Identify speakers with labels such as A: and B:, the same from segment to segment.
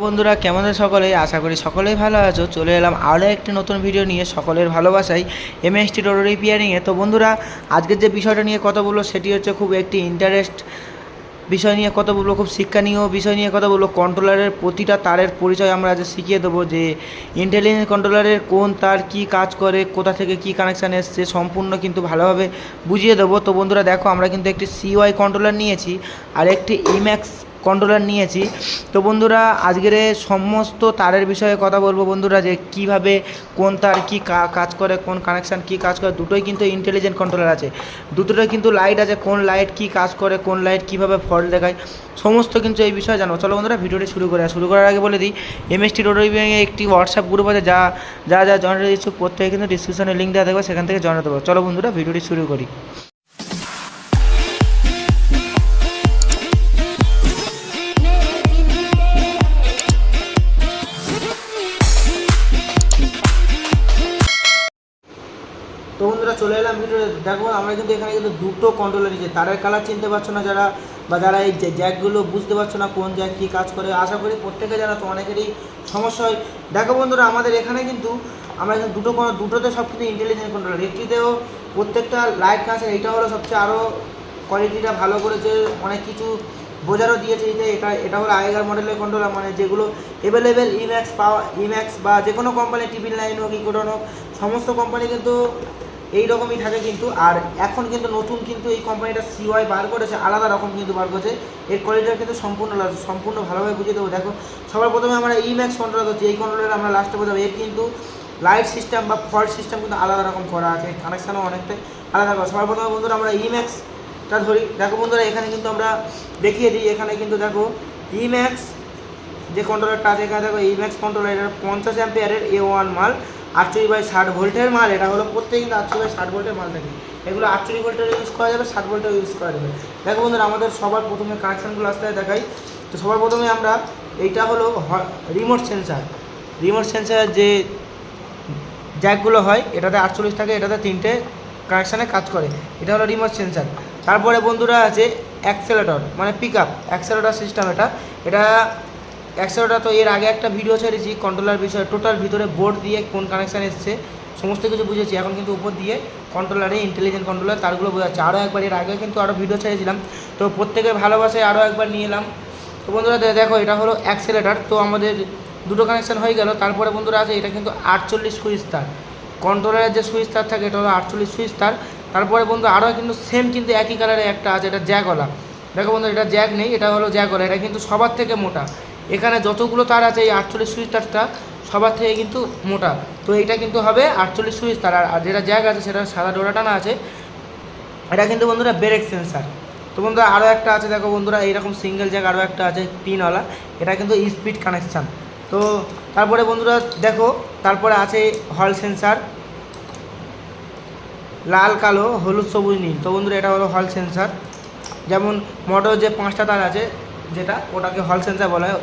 A: বন্ধুরা কেমন আছো সকলে? আশা করি সকলেই ভালো আছো। চলে এলাম আরও একটি নতুন ভিডিও নিয়ে সকলের ভালোবাসাই এমএসটি টোটো রিপেয়ারিংয়ে। তো বন্ধুরা আজকের যে বিষয়টা নিয়ে কথা বলবো সেটি হচ্ছে খুব একটি ইন্টারেস্ট বিষয় নিয়ে কথা বলবো, খুব শিক্ষণীয় বিষয় নিয়ে কথা বলবো। কন্ট্রোলারের প্রতিটা তারের পরিচয় আমরা আজ শিখিয়ে দেবো, যে ইন্টেলিজেন্স কন্ট্রোলারের কোন তার কি কাজ করে, কোথা থেকে কি কানেকশান এসছে, সম্পূর্ণ কিন্তু ভালোভাবে বুঝিয়ে দেবো। তো বন্ধুরা দেখো, আমরা কিন্তু একটি সিওয়াই কন্ট্রোলার নিয়েছি আর একটি ইম্যাক্স কন্ট্রোলার নিয়েছি। তো বন্ধুরা আজকের সমস্ত তারের বিষয়ে কথা বলবো বন্ধুরা, যে কিভাবে কোন তার কী কাজ করে, কোন কানেকশান কী কাজ করে। দুটোই কিন্তু ইন্টেলিজেন্ট কন্ট্রোলার আছে, দুটোই কিন্তু লাইট আছে, কোন লাইট কী কাজ করে, কোন লাইট কীভাবে ফল্ট দেখায়, সমস্ত কিন্তু এই বিষয়ে জানো। চলো বন্ধুরা ভিডিওটি শুরু করার আগে বলে দিই, এমএসটি টোটো রিপেয়ারিংয়ে একটি হোয়াটসঅ্যাপ গ্রুপ আছে, যা জয়েন হতে ইচ্ছুক প্রত্যেকে কিন্তু ডিসক্রিপশনে লিঙ্ক দেওয়া থাকবে, সেখান থেকে জয়েন হতে পারো। চলো বন্ধুরা ভিডিওটি শুরু করি। তো বন্ধুরা চলে এলাম ভিডিও। দেখো আমরা কিন্তু এখানে কিন্তু দুটো কন্ট্রোলার নিয়েছি। তারের কালার চিনতে পারছো না যারা এই জ্যাকগুলো বুঝতে পারছো না কোন জ্যাক কী কাজ করে, আশা করি প্রত্যেকে জানো, তো অনেকেরই সমস্যা হয়। দেখো বন্ধুরা আমাদের এখানে কিন্তু আমরা দুটোতে সব কিন্তু ইন্টেলিজেন্ট কন্ট্রোলার, একটিতেও প্রত্যেকটা লাইট কানেকশন। এইটা হলো সবচেয়ে আরও কোয়ালিটিটা ভালো করেছে, অনেক কিছু বোঝারও দিয়েছে। এটা হলো আগেকার মডেলের কন্ট্রোলার, মানে যেগুলো অ্যাভেলেবেল ইম্যাক্স বা যে কোনো কোম্পানি, টিভি লাইন হোক, ইকোডন হোক, সমস্ত কোম্পানি কিন্তু এই রকমই থাকে কিন্তু। আর এখন কিন্তু নতুন কিন্তু এই কোম্পানিটা সিওয়াই বার করেছে, আলাদা রকম কিন্তু বার করেছে। এর কোয়ালিটিটা কিন্তু সম্পূর্ণ ভালোভাবে বুঝিয়ে দেবো। দেখো সবার প্রথমে আমরা ইম্যাক্স কন্ট্রোলার করছি, এই কন্ট্রোলার আমরা লাস্টে বোঝাবো। এর কিন্তু লাইট সিস্টেম বা ফল্ট সিস্টেম কিন্তু আলাদা রকম করা আছে, কানেকশানও অনেকটাই আলাদা করা। সবার প্রথমে বন্ধুরা আমরা ইম্যাক্সটা ধরি। দেখো বন্ধুরা এখানে কিন্তু আমরা দেখিয়ে দিই, এখানে কিন্তু দেখো ইম্যাক্স যে কন্ট্রোলারটা আছে, এখানে দেখো ইম্যাক্স কন্ট্রোলার, এটা 50 অ্যাম্পিয়ারের A1 মাল, 48/60 ভোল্টের মাল। এটা হলো প্রত্যেকে কিন্তু 48/60 ভোল্টের মাল থাকে, এগুলো 48 ভোল্টের ইউজ করা যাবে, 60 ভোল্টের ইউজ করা যাবে। দেখো বন্ধুরা আমাদের সবার প্রথমে কানেকশানগুলো আসতে দেখাই। তো সবার প্রথমে আমরা এইটা হলো রিমোট সেন্সার যে জ্যাকগুলো হয়, এটাতে 48 থাকে, এটাতে 3টে কানেকশানে কাজ করে, এটা হলো রিমোট সেন্সার। তারপরে বন্ধুরা আছে অ্যাক্সেলেটর, মানে পিক আপ অ্যাক্সেলেটর সিস্টেম। এটা অ্যাক্সেলেটর তো এর আগে একটা ভিডিও ছেড়েছি কন্ট্রোলার বিষয়ে, টোটাল ভিতরে বোর্ড দিয়ে কোন কানেকশান এসছে সমস্ত কিছু বুঝেছি। এখন কিন্তু উপর দিয়ে কন্ট্রোলারে ইন্টেলিজেন্ট কন্ট্রোলার তারগুলো বোঝাচ্ছে। আরও একবার এর আগে কিন্তু আরও ভিডিও ছেড়েছিলাম, তো প্রত্যেকের ভালোবাসায় আরও একবার নিয়ে এলাম। তো বন্ধুরা দেখো এটা হলো অ্যাক্সেলেটর। তো আমাদের দুটো কানেকশান হয়ে গেল। তারপরে বন্ধুরা আছে এটা কিন্তু 48 সুইচ তার, কন্ট্রোলারের যে সুইচ তার থাকে এটা হলো 48 সুইচ তার। তারপরে বন্ধু আরও কিন্তু সেম কিন্তু একই কালারে একটা আছে, এটা জ্যাকওয়ালা। দেখো বন্ধু এটা জ্যাক নেই, এটা হলো জ্যাকওয়ালা, এটা কিন্তু সবার থেকে মোটা। এখানে যতগুলো তার আছে এই 48 সুইচ তারটা সবার থেকে কিন্তু মোটা। তো এইটা কিন্তু হবে 48 সুইচ তার। আর যেটা জ্যাক আছে সেটা সাদা ডোরা টানা আছে, এটা কিন্তু বন্ধুরা ব্রেক সেন্সার। তো বন্ধুরা আরও একটা আছে, দেখো বন্ধুরা এইরকম সিঙ্গেল জ্যাক আরও একটা আছে পিনওয়ালা, এটা কিন্তু স্পিড কানেকশান। তো তারপরে বন্ধুরা দেখো তারপরে আছে হল সেন্সার, লাল কালো হলুদ সবুজ নীল। তো বন্ধুরা এটা হলো হল সেন্সার। যেমন মোটর যে 5টা তার আছে যেটা, ওটাকে হল সেন্সার বলা হয়,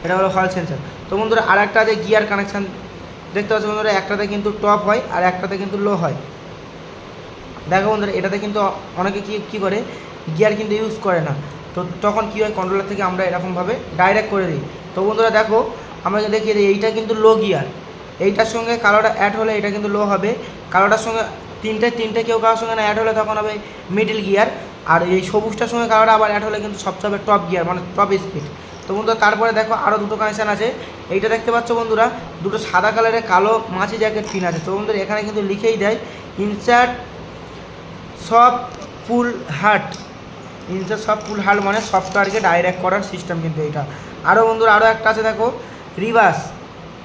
A: এটা হলো হল সেন্সার। তো বন্ধুরা আর একটা আছে গিয়ার কানেকশান, দেখতে পাচ্ছ বন্ধুরা একটাতে কিন্তু টপ হয় আর একটাতে কিন্তু লো হয়। দেখো বন্ধুরা এটাতে কিন্তু অনেকে কী করে গিয়ার কিন্তু ইউজ করে না, তো তখন কী হয় কন্ট্রোলার থেকে আমরা এরকমভাবে ডাইরেক্ট করে দিই। তো বন্ধুরা দেখো আমরা দেখিয়ে দিই, এইটা কিন্তু লো গিয়ার, এইটার সঙ্গে কালোটা অ্যাড হলে এটা কিন্তু লো হবে, কালোটার সঙ্গে তিনটে কেউ কারোর সঙ্গে না অ্যাড হলে তখন হবে মিডল গিয়ার, আর এই সবুজটার সঙ্গে কালোটা আবার অ্যাড হলে কিন্তু সবচেয়ে হবে টপ গিয়ার, মানে টপ স্পিড। তো বন্ধুরা তারপরে দেখো আরও দুটো কানেকশান আছে, এইটা দেখতে পাচ্ছ বন্ধুরা দুটো সাদা কালারের কালো মাছি জ্যাকেট পিন আছে। তো বন্ধুরা এখানে কিন্তু লিখেই দেয় ইনসার্ট সব ফুল হার্ট মানে সফটওয়্যারকে ডাইরেক্ট করার সিস্টেম কিন্তু এটা। আরও বন্ধুরা আরও একটা আছে দেখো রিভার্স,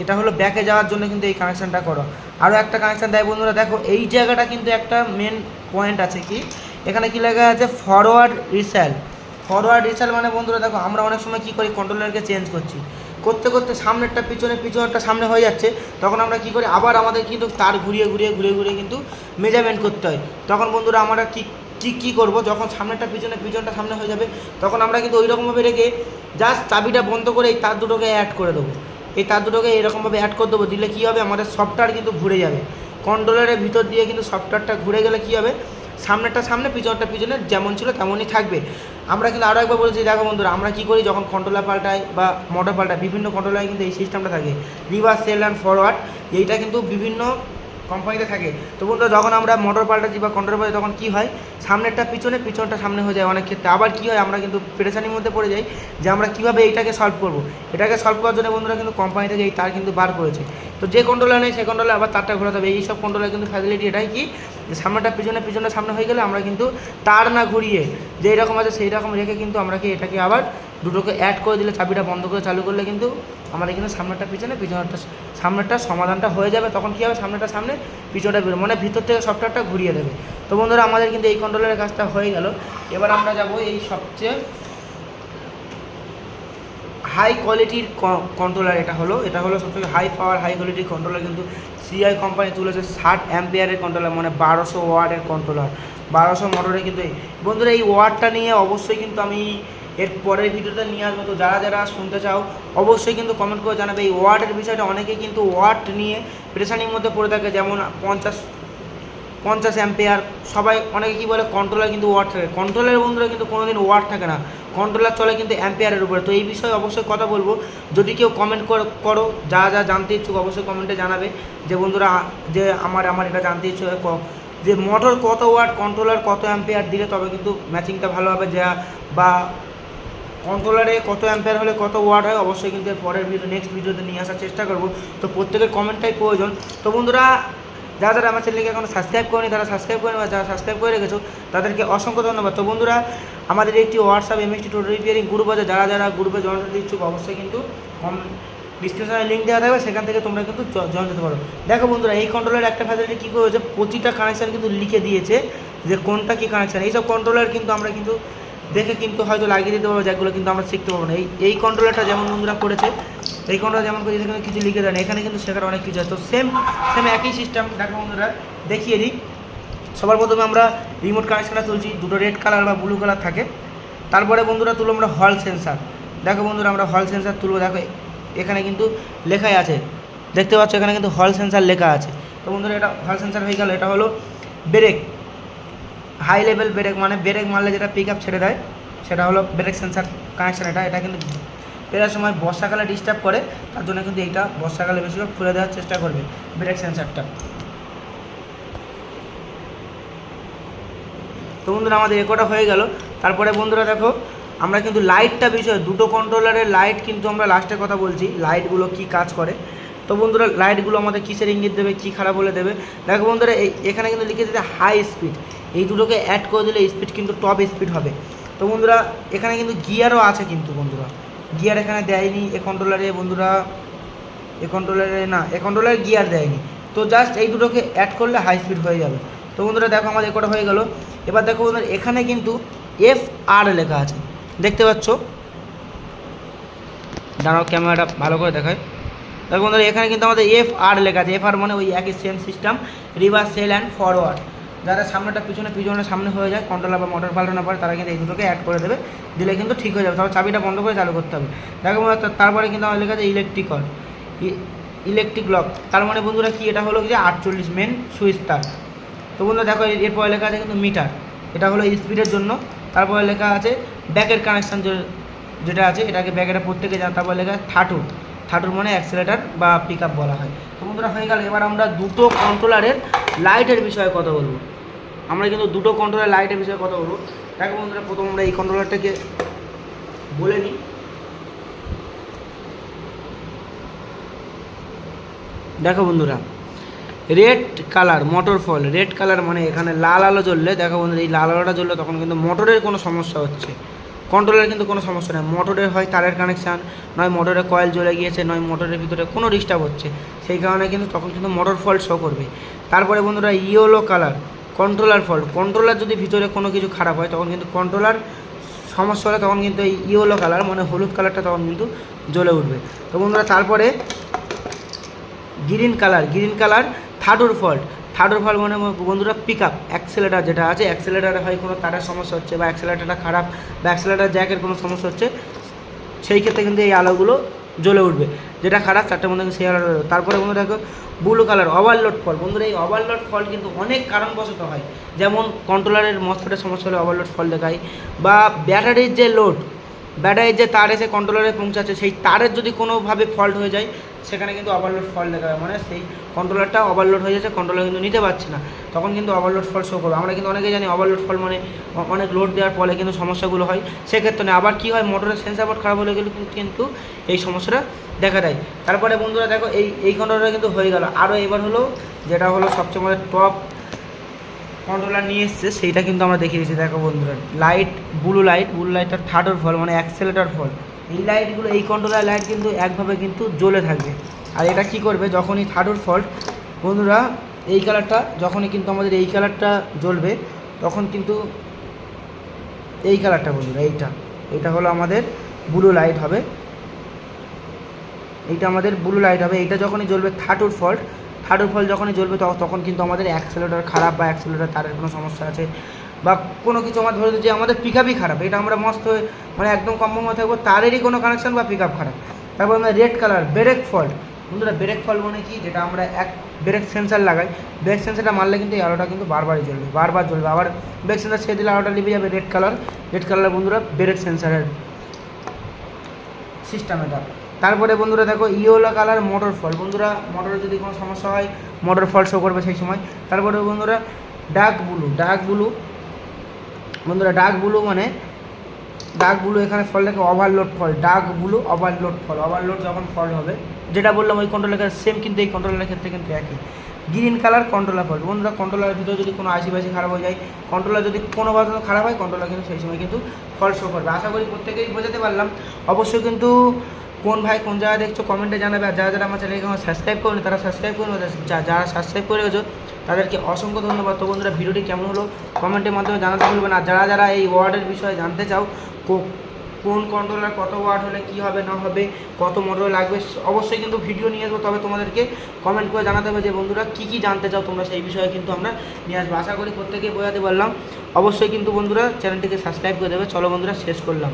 A: এটা হলো ব্যাকে যাওয়ার জন্য কিন্তু এই কানেকশানটা করো। আরও একটা কানেকশান দেয় বন্ধুরা, দেখো এই জায়গাটা কিন্তু একটা মেন পয়েন্ট আছে, কি এখানে কি লেখা আছে ফরওয়ার্ড রিসেল মানে বন্ধুরা দেখো আমরা অনেক সময় কী করি কন্ট্রোলারকে চেঞ্জ করতে সামনেরটা পিছনেরটা সামনে হয়ে যাচ্ছে, তখন আমরা কী করি আবার আমাদের কিন্তু তার ঘুরিয়ে কিন্তু মেজারমেন্ট করতে হয়। তখন বন্ধুরা আমরা কী করবো, যখন সামনেরটা পিছনটা সামনে হয়ে যাবে তখন আমরা কিন্তু ওইরকমভাবে রেখে জাস্ট চাবিটা বন্ধ করে এই তার দুটোকে অ্যাড করে দেবো, এই তার দুটোকে এরকমভাবে অ্যাড করে দেবো। দিলে কী হবে আমাদের সফটওয়্যার কিন্তু ঘুরে যাবে, কন্ট্রোলারের ভিতর দিয়ে কিন্তু সফটওয়্যারটা ঘুরে গেলে কী হবে সামনেরটা সামনে পিছনে যেমন ছিল তেমনই থাকবে। আমরা কিন্তু আরও একবার বলেছি, দেখো বন্ধুরা আমরা কী করি যখন কন্ট্রোলার পাল্টাই বা মোটর পাল্টাই, বিভিন্ন কন্ট্রোলারে কিন্তু এই সিস্টেমটা থাকে, রিভার্স, সেল অ্যান্ড ফরওয়ার্ড, এইটা কিন্তু বিভিন্ন কোম্পানিতে থাকে। তো বন্ধুরা যখন আমরা মোটর পাল্টাচ্ছি বা কন্ট্রোল পাল্টাই তখন কী হয়, সামনেরটা পিছনে, পিছনটা সামনে হয়ে যায় অনেক ক্ষেত্রে। আবার কী হয়, আমরা কিন্তু পেরেশানির মধ্যে পড়ে যাই যে আমরা কীভাবে এইটাকে সলভ করবো। এটাকে সলভ করার জন্য বন্ধুরা কিন্তু কোম্পানি থেকে এই তার কিন্তু বার করেছে। তো যে কন্ট্রোলার নেই সেই কন্ট্রোলার আবার তারটা ঘোরাতে হবে। এই সব কন্ট্রোলার কিন্তু ফ্যাসিলিটি এটাই কি, যে সামনেটা পিছনে, পিছনে সামনে হয়ে গেলে আমরা কিন্তু তার না ঘুরিয়ে যেই রকম আছে সেই রকম রেখে কিন্তু আমরা কি এটাকে আবার দুটোকে অ্যাড করে দিলে, চাবিটা বন্ধ করে চালু করলে কিন্তু আমাদের কিন্তু সামনেটা পিছনে, পিছনেরটা সামনেরটা সমাধানটা হয়ে যাবে। তখন কী হবে, সামনেটা সামনে, পিছনটা বেরো, মানে ভিতর থেকে সফটওয়্যারটা ঘুরিয়ে দেবে। তো বন্ধুরা আমাদের কিন্তু এই কন্ট্রোলারের কাজটা হয়ে গেল। এবার আমরা যাব এই সবচেয়ে হাই কোয়ালিটির কন্ট্রোলার। এটা হলো সবথেকে হাই পাওয়ার, হাই কোয়ালিটির কন্ট্রোলার। কিন্তু সিআই কোম্পানি তুলেছে 60 অ্যাম্পিয়ারের কন্ট্রোলার, মানে 1200 ওয়াটের কন্ট্রোলার, 1200 মোটরে। কিন্তু বন্ধুরা এই ওয়াটটা নিয়ে অবশ্যই কিন্তু আমি এর পরের ভিডিওতে নিয়ে আসবো। তো যারা যারা শুনতে চাও অবশ্যই কিন্তু কমেন্ট করে জানাবে। এই ওয়াটের বিষয়টা অনেকেই কিন্তু ওয়াট নিয়ে প্রেশানির মধ্যে পড়ে থাকে, যেমন 50 অ্যাম্পিয়ার। সবাই অনেকে কী বলে কন্ট্রোলার কিন্তু ওয়াট থাকে, কন্ট্রোলারের বন্ধুরা কিন্তু কোনোদিন ওয়াট থাকে না, কন্ট্রোলার চলে কিন্তু অ্যাম্পিয়ারের উপরে। তো এই বিষয়ে অবশ্যই কথা বলবো। যদি কেউ কমেন্ট করো, যা যা জানতে ইচ্ছুক অবশ্যই কমেন্টে জানাবে যে বন্ধুরা যে আমার এটা জানতে ইচ্ছুক যে মোটর কত ওয়াট, কন্ট্রোলার কত অ্যাম্পিয়ার দিলে তবে কিন্তু ম্যাচিংটা ভালো হবে, যা বা কন্ট্রোলারে কত অ্যাম্পিয়ার হলে কত ওয়াট হয়। অবশ্যই কিন্তু পরের নেক্সট ভিডিওতে নিয়ে আসার চেষ্টা করব। তো প্রত্যেকের কমেন্টটাই প্রয়োজন। তো বন্ধুরা যারা যারা আমার চ্যানেলকে এখনো সাবস্ক্রাইব করেনি তারা সাবস্ক্রাইব করে নেবে, যারা সাবস্ক্রাইব করে রেখেছো তাদেরকে অসংখ্য ধন্যবাদ। তো বন্ধুরা আমাদের একটি WhatsApp MST total repairing group আছে, যারা যারা গ্রুপে জয়েন হতে ইচ্ছুক অবশ্যই কিন্তু ডিসক্রিপশনে লিঙ্ক দেওয়া থাকবে, সেখান থেকে তোমরা কিন্তু জয়েন হতে পারো। দেখো বন্ধুরা এই কন্ট্রোলার একটা ফ্যাসিলিটি কী করেছে, প্রতিটা কানেকশান কিন্তু লিখে দিয়েছে যে কোনটা কী কানেকশান। এইসব কন্ট্রোলার কিন্তু আমরা কিন্তু দেখে কিন্তু হয়তো লাগিয়ে দিতে পারবো, যেগুলো কিন্তু আমরা শিখতে পারবো না। এই কন্ট্রোলারটা যেমন বন্ধুরা করেছে, এই কন্ট্রোলার যেমন করেছে এখানে কিছু লিখে দেয় না, এখানে কিন্তু শেখার অনেক কিছু আছে। তো সেম একই সিস্টেম। দেখো বন্ধুরা দেখিয়ে দিই। সবার প্রথমে আমরা রিমোট কানেকশানটা তুলছি, দুটো রেড কালার বা ব্লু কালার থাকে। তারপরে বন্ধুরা তুলব আমরা হল সেন্সার। দেখো বন্ধুরা আমরা হল সেন্সার তুলবো। দেখো এখানে কিন্তু লেখাই আছে, দেখতে পাচ্ছ এখানে কিন্তু হল সেন্সার লেখা আছে। তো বন্ধুরা এটা হল সেন্সার হয়ে গেল। এটা হলো ব্রেক, হাই লেভেল ব্রেক, মানে ব্রেক মারলে যেটা পিক আপ ছেড়ে দেয় সেটা হলো ব্রেক সেন্সার কানেকশান। এটা কিন্তু ফেরার সময় বর্ষাকালে ডিস্টার্ব করে, তার জন্য কিন্তু এইটা বর্ষাকালে বেশিরভাগ খুলে দেওয়ার চেষ্টা করবে ব্রেক সেন্সারটা। তো বন্ধুরা আমাদের একটা হয়ে গেল। তারপরে বন্ধুরা দেখো আমরা কিন্তু লাইটটা বিষয়, দুটো কন্ট্রোলারের লাইট কিন্তু আমরা লাস্টে কথা বলছি, লাইটগুলো কি কাজ করে। তো বন্ধুরা লাইটগুলো আমাদের কিসের ইঙ্গিত দেবে, কী খারাপ বলে দেবে। দেখো বন্ধুরা এখানে কিন্তু লিখে দিতে হাই স্পিড, এই দুটোকে অ্যাড করে দিলে স্পিড কিন্তু টপ স্পিড হবে। তো বন্ধুরা এখানে কিন্তু গিয়ারও আছে, কিন্তু বন্ধুরা গিয়ার এখানে দেয়নি এ কন্ট্রোলারে। বন্ধুরা এ কন্ট্রোলারে গিয়ার দেয়নি। তো জাস্ট এই দুটোকে অ্যাড করলে হাই স্পিড হয়ে যাবে। তো বন্ধুরা দেখো আমাদের একটা হয়ে গেল। এবার দেখো বন্ধুরা এখানে কিন্তু FR লেখা আছে, দেখতে পাচ্ছ। দাঁড়াও ক্যামেরাটা ভালো করে দেখায়। দেখো বন্ধুরা এখানে কিন্তু আমাদের FR লেখা আছে। FR মানে ওই একই same system, reverse, sell and forward. যারা সামনেটা পিছনে, পিছনে সামনে হয়ে যায়, কন্ট্রোলার বা মোটর পাল্টানোর পরে তারা কিন্তু এই দুটোকে অ্যাড করে দেবে, দিলে কিন্তু ঠিক হয়ে যাবে। তারপর চাবিটা বন্ধ করে চালু করতে হবে। দেখো তারপরে কিন্তু আমার লেখা আছে ইলেকট্রিক লক। তার মানে বন্ধুরা কি, এটা হলো কি যে 48 মেন সুইচ তার। তো বন্ধুরা দেখো এরপরে লেখা আছে কিন্তু মিটার, এটা হলো স্পিডের জন্য। তারপরে লেখা আছে ব্যাকের কানেকশান যেটা আছে, এটাকে ব্যাকেটা প্রত্যেকে জানা। তারপরে লেখা আছে থার্টুর মানে অ্যাক্সেলেটার বা পিক আপ বলা হয়। তো বন্ধুরা হয়ে গেল। এবার আমরা দুটো কন্ট্রোলারের লাইটের বিষয়ে কথা বলবো। আমরা কিন্তু দুটো কন্ট্রোলার লাইটের বিষয়ে কথা বলবো। দেখো বন্ধুরা প্রথম আমরা এই কন্ট্রোলারটাকে বলে নিই। দেখো বন্ধুরা রেড কালার মোটর ফল, রেড কালার মানে এখানে লাল আলো জ্বললে, দেখো বন্ধুরা এই লাল আলোটা জ্বললে তখন কিন্তু মোটরের কোনো সমস্যা হচ্ছে। কন্ট্রোলারের কিন্তু কোনো সমস্যা নেই, মোটরের হয় তারের কানেকশান, নয় মোটরের কয়েল জ্বলে গিয়েছে, নয় মোটরের ভিতরে কোনো ডিস্টার্ব হচ্ছে, সেই কারণে কিন্তু তখন কিন্তু মোটর ফল্ট শো করবে। তারপরে বন্ধুরা yellow colour controller fault, controller যদি ভিতরে কোনো কিছু খারাপ হয় তখন কিন্তু কন্ট্রোলার সমস্যা হলে তখন কিন্তু এই ইয়েলো কালার মানে হলুদ কালারটা তখন কিন্তু জ্বলে উঠবে। তো বন্ধুরা তারপরে গ্রিন কালার থার্ডুর ফল্ট মানে বন্ধুরা পিক আপ অ্যাক্সেলেটার যেটা আছে, অ্যাক্সেলেটারে হয় কোনো তারের সমস্যা হচ্ছে বা অ্যাক্সেলেটারটা খারাপ বা অ্যাক্সেলেটার জ্যাকের কোনো সমস্যা হচ্ছে, সেই ক্ষেত্রে কিন্তু এই আলোগুলো জ্বলে উঠবে। যেটা খারাপ 4টের মধ্যে সেই কালারটা। তারপরে বন্ধুরা দেখো ব্লু কালার ওভারলোড ফল। বন্ধুরা এই ওভারলোড ফল কিন্তু অনেক কারণবশত হয়, যেমন কন্ট্রোলারের মসফেটের সমস্যা হলে ওভারলোড ফল দেখায়, বা ব্যাটারির যে লোড, ব্যাটারির যে তার এসে কন্ট্রোলারে পৌঁছাচ্ছে সেই তারের যদি কোনোভাবে ফল্ট হয়ে যায় সেখানে কিন্তু ওভারলোড ফল্ট দেখা যায়, মানে সেই কন্ট্রোলারটা ওভারলোড হয়ে যাচ্ছে, কন্ট্রোলার কিন্তু নিতে পারছে না, তখন কিন্তু ওভারলোড ফল্ট শো করবে। আমরা কিন্তু অনেকেই জানি ওভারলোড ফল্ট মানে অনেক লোড দেওয়ার ফলে কিন্তু সমস্যাগুলো হয়। সেক্ষেত্রে আবার কী হয়, মোটরের সেন্সার বোর্ড খারাপ হলে গেলে কিন্তু এই সমস্যাটা দেখা দেয়। তারপরে বন্ধুরা দেখো এই কন্ট্রোলারটা কিন্তু হয়ে গেল। আরও এবার হলো যেটা হলো সবচেয়ে আমাদের টপ কন্ট্রোলার নিয়ে এসছে, সেইটা কিন্তু আমরা দেখিয়ে দিচ্ছি। দেখো বন্ধুরা ব্লু লাইটটার থার্ডের ফল মানে অ্যাক্সেলেটার ফল। এই লাইটগুলো, এই কন্ট্রোলার লাইট কিন্তু একভাবে কিন্তু জ্বলে থাকবে। আর এটা কি করবে, যখনই থার্ডের ফল্ট বন্ধুরা, এই কালারটা যখনই কিন্তু আমাদের এই কালারটা জ্বলবে তখন কিন্তু এই কালারটা বন্ধুরা, এইটা হলো আমাদের ব্লু লাইট হবে, এইটা আমাদের ব্লু লাইট হবে। এইটা যখনই জ্বলবে থার্ডের ফল্ট যখনই জ্বলবে তখন কিন্তু আমাদের অ্যাক্সেলেটার খারাপ, বা অ্যাক্সেলেটার তারের কোনো সমস্যা আছে, বা কোনো কিছু আমার ধরে যে আমাদের পিক আপই খারাপ, এটা আমরা মস্ত মানে একদম কম্পম হয়ে থাকবো, তারেরই কোনো কানেকশান বা পিক আপ খারাপ। তারপর আমরা রেড কালার ব্রেক ফল্ট। বন্ধুরা ব্রেক ফল্ট মানে কি, যেটা আমরা ব্রেক সেন্সার লাগাই, ব্রেক সেন্সারটা মারলে কিন্তু এই আলোটা কিন্তু বারবার জ্বলবে, আবার ব্রেক সেন্সার ছেড়ে দিলে আলোটা নিভে যাবে। রেড কালার বন্ধুরা ব্রেক সেন্সারের সিস্টেম এটা। তারপরে বন্ধুরা দেখো ইয়েলো কালার মোটর ফল্ট। বন্ধুরা মোটরের যদি কোনো সমস্যা হয় মোটর ফল্ট শো করবে সেই সময়। তারপরে বন্ধুরা ডার্ক ব্লু বন্ধুরা ডার্ক ব্লু এখানে ফল দেখে ওভারলোড ফল, ডার্ক ব্লু ওভারলোড যখন ফল্ট হবে, যেটা বললাম ওই কন্ট্রোলার সেম, কিন্তু এই কন্ট্রোলারের ক্ষেত্রে কিন্তু একই। Green colour controller fault. বন্ধুরা কন্ট্রোলারের ভিতরে যদি কোনো আইসি খারাপ হয়ে যায়, কন্ট্রোলার যদি কোনোভাবে খারাপ হয়, কন্ট্রোলার কিন্তু সেই সময় কিন্তু ফল্ট শো করবে। আশা করি প্রত্যেকেই বোঝাতে পারলাম। অবশ্যই কিন্তু কোন ভাই কোন জায়গায় দেখছো কমেন্টে জানাবে। আর যারা আমার চ্যানেলকে সাবস্ক্রাইব করুন তারা সাবস্ক্রাইব করুন, যারা সাবস্ক্রাইব করে গেছো তাদেরকে অসংখ্য ধন্যবাদ। তো বন্ধুরা ভিডিওটি কেমন হলো কমেন্টের মাধ্যমে জানাতে ভুলবেন। আর যারা এই ওয়ার্ডের বিষয়ে জানতে চাও, কোন কন্ট্রোলার কত ওয়াট হলে কী হবে না হবে, কত মোটর লাগবে, অবশ্যই কিন্তু ভিডিও নিয়ে আসবো। তবে তোমাদেরকে কমেন্ট করে জানাতে হবে যে বন্ধুরা কী জানতে চাও তোমরা, সেই বিষয়ে কিন্তু আমরা নিয়ে আসবো। আশা করি প্রত্যেকেই বোঝাতে পারলাম। অবশ্যই কিন্তু বন্ধুরা চ্যানেলটিকে সাবস্ক্রাইব করে দেবে। চলো বন্ধুরা শেষ করলাম।